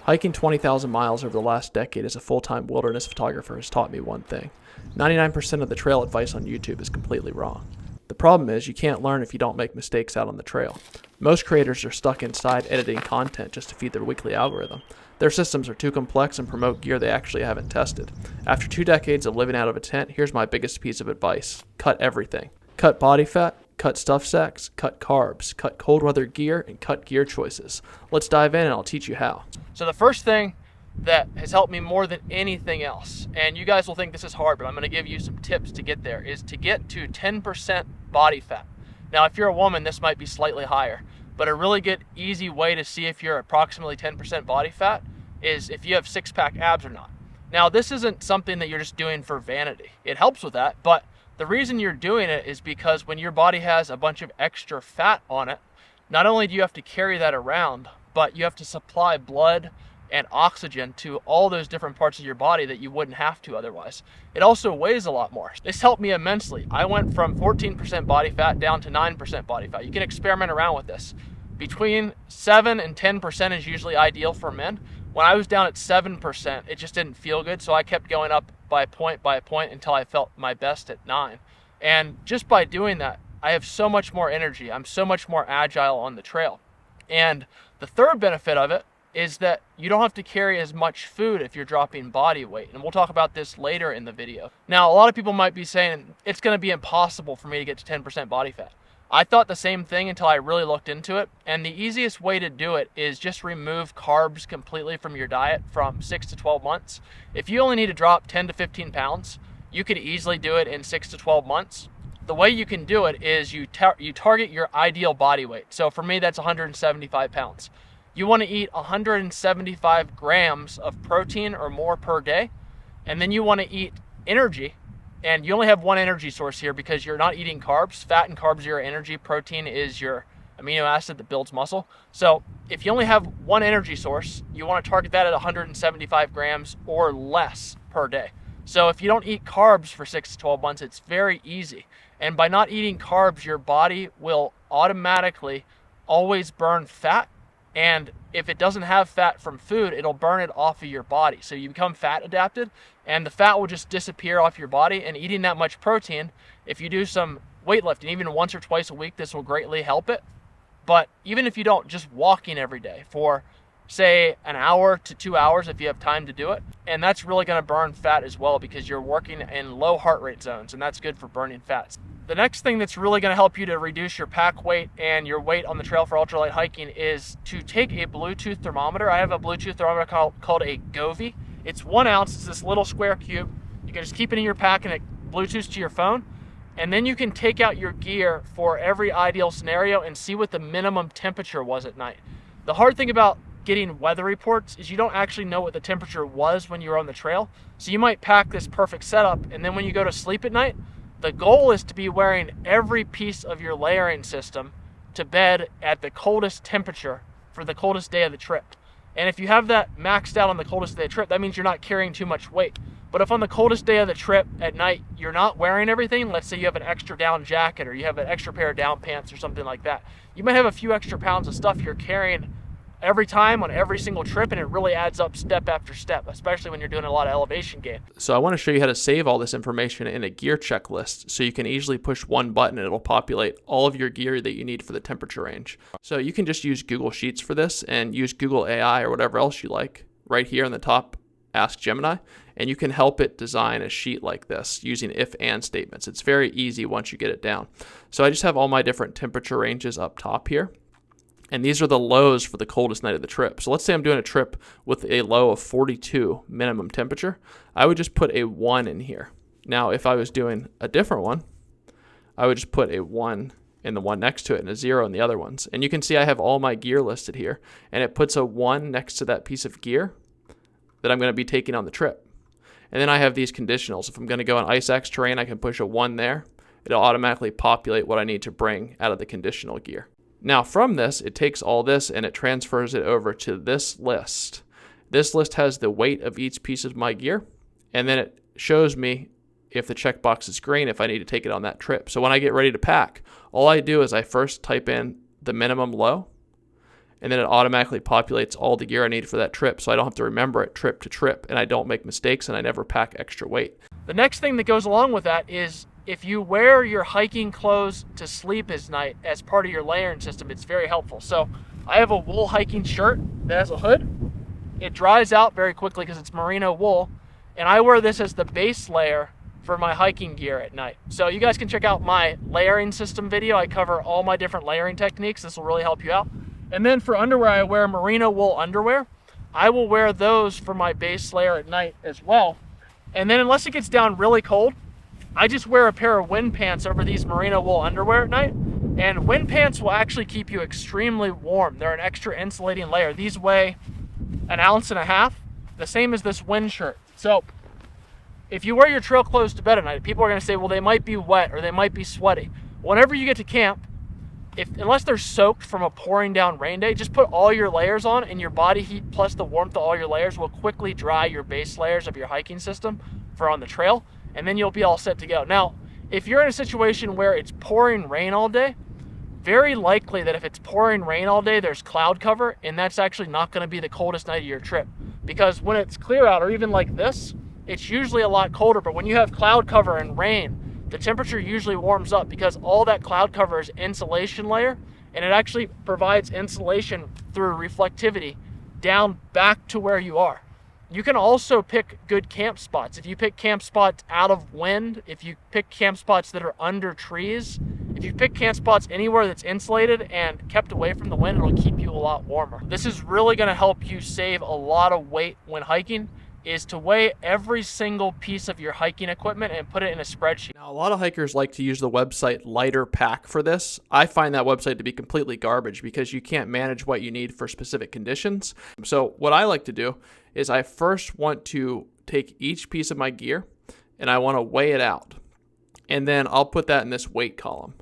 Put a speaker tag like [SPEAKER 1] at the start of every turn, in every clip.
[SPEAKER 1] Hiking 20,000 miles over the last decade as a full-time wilderness photographer has taught me one thing. 99% of the trail advice on YouTube is completely wrong. The problem is you can't learn if you don't make mistakes out on the trail. Most creators are stuck inside editing content just to feed their weekly algorithm. Their systems are too complex and promote gear they actually haven't tested. After 2 decades of living out of a tent, here's my biggest piece of advice. Cut everything. Cut body fat, cut stuff sacks, cut carbs, cut cold weather gear, and cut gear choices. Let's dive in and I'll teach you how. So the first thing that has helped me more than anything else, and you guys will think this is hard, but I'm going to give you some tips to get there, is to get to 10% body fat. Now, if you're a woman, this might be slightly higher, but a really good, easy way to see if you're approximately 10% body fat is if you have six-pack abs or not. Now, this isn't something that you're just doing for vanity. It helps with that, but the reason you're doing it is because when your body has a bunch of extra fat on it, not only do you have to carry that around, but you have to supply blood and oxygen to all those different parts of your body that you wouldn't have to otherwise. It also weighs a lot more. This helped me immensely. I went from 14% body fat down to 9% body fat. You can experiment around with this. Between 7 and 10% is usually ideal for men. When I was down at 7%, it just didn't feel good, so I kept going up by a point until I felt my best at 9. And just by doing that, I have so much more energy. I'm so much more agile on the trail. And the third benefit of it is that you don't have to carry as much food if you're dropping body weight. And we'll talk about this later in the video. Now, a lot of people might be saying it's going to be impossible for me to get to 10% body fat. I thought the same thing until I really looked into it. And the easiest way to do it is just remove carbs completely from your diet from 6 to 12 months. If you only need to drop 10 to 15 pounds, you could easily do it in 6 to 12 months. The way you can do it is you target your ideal body weight. So for me, that's 175 pounds. You want to eat 175 grams of protein or more per day. And then you want to eat energy. And you only have one energy source here because you're not eating carbs. Fat and carbs are your energy. Protein is your amino acid that builds muscle. So if you only have one energy source, you want to target that at 175 grams or less per day. So if you don't eat carbs for 6 to 12 months, it's very easy. And by not eating carbs, your body will automatically always burn fat. And if it doesn't have fat from food, it'll burn it off of your body. So you become fat adapted, and the fat will just disappear off your body. And eating that much protein, if you do some weightlifting, even once or twice a week, this will greatly help it. But even if you don't, just walking every day for, say, an hour to 2 hours if you have time to do it. And that's really going to burn fat as well because you're working in low heart rate zones, and that's good for burning fats. The next thing that's really going to help you to reduce your pack weight and your weight on the trail for ultralight hiking is to take a Bluetooth thermometer. I have a Bluetooth thermometer called a Govee. It's 1 ounce. It's this little square cube. You can just keep it in your pack and it Bluetooths to your phone. And then you can take out your gear for every ideal scenario and see what the minimum temperature was at night. The hard thing about getting weather reports is you don't actually know what the temperature was when you were on the trail. So you might pack this perfect setup, and then when you go to sleep at night, the goal is to be wearing every piece of your layering system to bed at the coldest temperature for the coldest day of the trip. And if you have that maxed out on the coldest day of the trip, that means you're not carrying too much weight. But if on the coldest day of the trip at night, you're not wearing everything, let's say you have an extra down jacket or you have an extra pair of down pants or something like that, you might have a few extra pounds of stuff you're carrying every time on every single trip, and it really adds up step after step, especially when you're doing a lot of elevation gain. So I want to show you how to save all this information in a gear checklist so you can easily push one button and it'll populate all of your gear that you need for the temperature range. So you can just use Google Sheets for this and use Google AI or whatever else you like. Right here in the top, Ask Gemini, and you can help it design a sheet like this using if-and statements. It's very easy once you get it down. So I just have all my different temperature ranges up top here. And these are the lows for the coldest night of the trip. So let's say I'm doing a trip with a low of 42 minimum temperature. I would just put a 1 in here. Now, if I was doing a different one, I would just put a 1 in the one next to it and a 0 in the other ones. And you can see I have all my gear listed here. And it puts a 1 next to that piece of gear that I'm going to be taking on the trip. And then I have these conditionals. If I'm going to go on Ice Axe terrain, I can push a 1 there. It'll automatically populate what I need to bring out of the conditional gear. Now from this, it takes all this and it transfers it over to this list. This list has the weight of each piece of my gear, and then it shows me if the checkbox is green, if I need to take it on that trip. So when I get ready to pack, all I do is I first type in the minimum low, and then it automatically populates all the gear I need for that trip, so I don't have to remember it trip to trip, and I don't make mistakes, and I never pack extra weight. The next thing that goes along with that is if you wear your hiking clothes to sleep at night as part of your layering system, it's very helpful. So I have a wool hiking shirt that has a hood. It dries out very quickly because it's merino wool, and I wear this as the base layer for my hiking gear at night. So you guys can check out my layering system video. I cover all my different layering techniques. This will really help you out. And then for underwear, I wear merino wool underwear. I will wear those for my base layer at night as well. And then unless it gets down really cold, I just wear a pair of wind pants over these merino wool underwear at night. And wind pants will actually keep you extremely warm. They're an extra insulating layer. These weigh 1.5 ounces, the same as this wind shirt. So if you wear your trail clothes to bed at night, people are going to say, well, they might be wet or they might be sweaty. Whenever you get to camp, unless they're soaked from a pouring down rain day, just put all your layers on, and your body heat plus the warmth of all your layers will quickly dry your base layers of your hiking system for on the trail, and then you'll be all set to go. Now, if you're in a situation where it's pouring rain all day, very likely that if it's pouring rain all day, there's cloud cover, and that's actually not going to be the coldest night of your trip. Because when it's clear out, or even like this, it's usually a lot colder, but when you have cloud cover and rain, the temperature usually warms up because all that cloud cover is insulation layer, and it actually provides insulation through reflectivity down back to where you are. You can also pick good camp spots. If you pick camp spots out of wind, if you pick camp spots that are under trees, if you pick camp spots anywhere that's insulated and kept away from the wind, it'll keep you a lot warmer. This is really going to help you save a lot of weight when hiking, is to weigh every single piece of your hiking equipment and put it in a spreadsheet. Now, a lot of hikers like to use the website Lighter Pack for this. I find that website to be completely garbage because you can't manage what you need for specific conditions. So what I like to do is I first want to take each piece of my gear and I want to weigh it out. And then I'll put that in this weight column.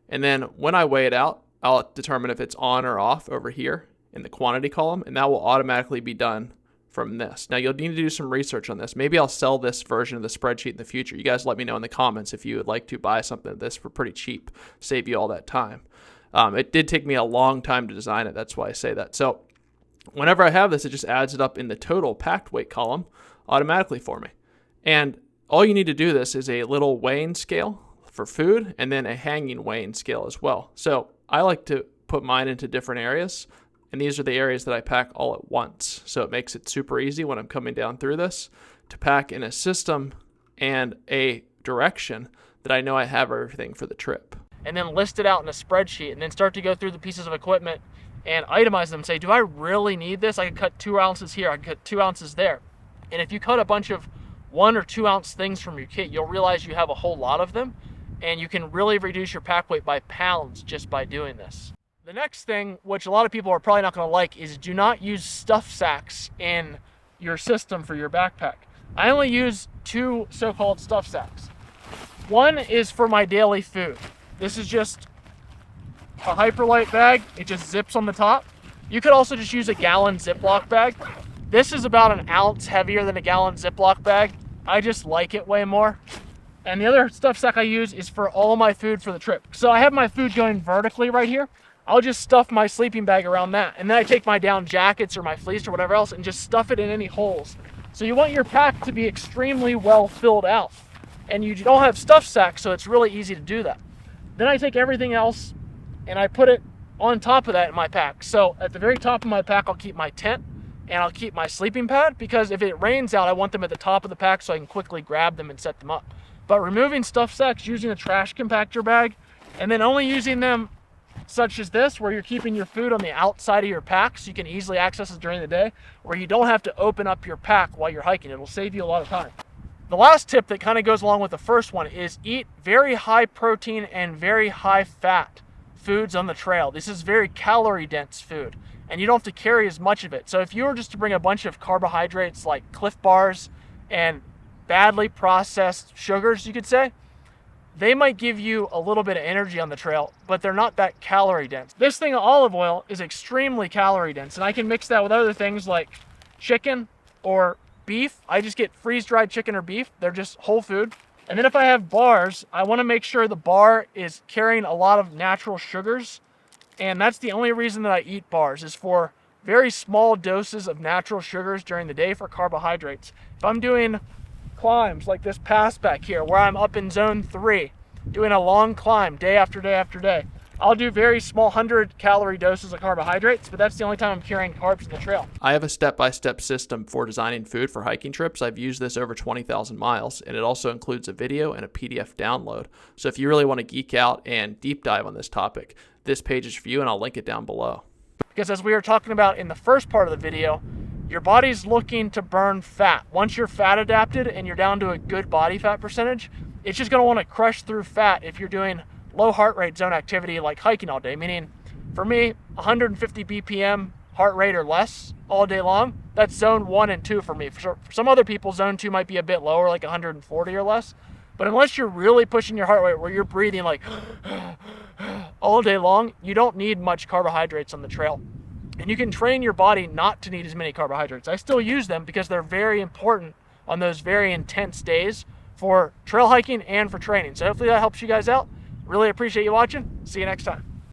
[SPEAKER 1] And then when I weigh it out, I'll determine if it's on or off over here in the quantity column, and that will automatically be done from this. Now, you'll need to do some research on this. Maybe I'll sell this version of the spreadsheet in the future. You guys let me know in the comments if you would like to buy something like this for pretty cheap, save you all that time. It did take me a long time to design it. That's why I say that. So whenever I have this, it just adds it up in the total packed weight column automatically for me. And all you need to do this is a little weighing scale for food and then a hanging weighing scale as well. So I like to put mine into different areas. And these are the areas that I pack all at once. So it makes it super easy when I'm coming down through this to pack in a system and a direction that I know I have everything for the trip. And then list it out in a spreadsheet and then start to go through the pieces of equipment and itemize them. Say, do I really need this? I can cut 2 ounces here. I can cut 2 ounces there. And if you cut a bunch of 1 or 2 ounce things from your kit, you'll realize you have a whole lot of them. And you can really reduce your pack weight by pounds just by doing this. The next thing, which a lot of people are probably not going to like, is do not use stuff sacks in your system for your backpack. I only use 2 so-called stuff sacks. One is for my daily food. This is just a Ultralight bag. It just zips on the top. You could also just use a gallon Ziploc bag. This is about 1 ounce heavier than a gallon Ziploc bag. I just like it way more. And the other stuff sack I use is for all my food for the trip. So I have my food going vertically right here. I'll just stuff my sleeping bag around that. And then I take my down jackets or my fleece or whatever else and just stuff it in any holes. So you want your pack to be extremely well filled out. And you don't have stuff sacks, so it's really easy to do that. Then I take everything else and I put it on top of that in my pack. So at the very top of my pack, I'll keep my tent and I'll keep my sleeping pad, because if it rains out, I want them at the top of the pack so I can quickly grab them and set them up. But removing stuff sacks, using a trash compactor bag, and then only using them such as this, where you're keeping your food on the outside of your pack so you can easily access it during the day, where you don't have to open up your pack while you're hiking. It'll save you a lot of time. The last tip that kind of goes along with the first one is eat very high protein and very high fat foods on the trail. This is very calorie dense food, and you don't have to carry as much of it. So if you were just to bring a bunch of carbohydrates like Cliff Bars and badly processed sugars, you could say, they might give you a little bit of energy on the trail, but they're not that calorie dense. This thing of olive oil is extremely calorie dense, and I can mix that with other things like chicken or beef. I just get freeze-dried chicken or beef. They're just whole food. And then if I have bars, I want to make sure the bar is carrying a lot of natural sugars And that's the only reason that I eat bars, is for very small doses of natural sugars during the day for carbohydrates. If I'm doing climbs like this pass back here, where I'm up in zone 3, doing a long climb day after day after day, I'll do very small 100-calorie doses of carbohydrates, but that's the only time I'm carrying carbs in the trail. I have a step-by-step system for designing food for hiking trips. I've used this over 20,000 miles, and it also includes a video and a PDF download. So if you really want to geek out and deep dive on this topic, this page is for you, and I'll link it down below. Because as we were talking about in the first part of the video, your body's looking to burn fat. Once you're fat adapted and you're down to a good body fat percentage, it's just going to want to crush through fat if you're doing low heart rate zone activity like hiking all day. Meaning, for me, 150 BPM heart rate or less all day long, that's zone 1 and 2 for me. For some other people, zone 2 might be a bit lower, like 140 or less. But unless you're really pushing your heart rate where you're breathing like all day long, you don't need much carbohydrates on the trail. And you can train your body not to need as many carbohydrates. I still use them because they're very important on those very intense days for trail hiking and for training. So hopefully that helps you guys out. Really appreciate you watching. See you next time.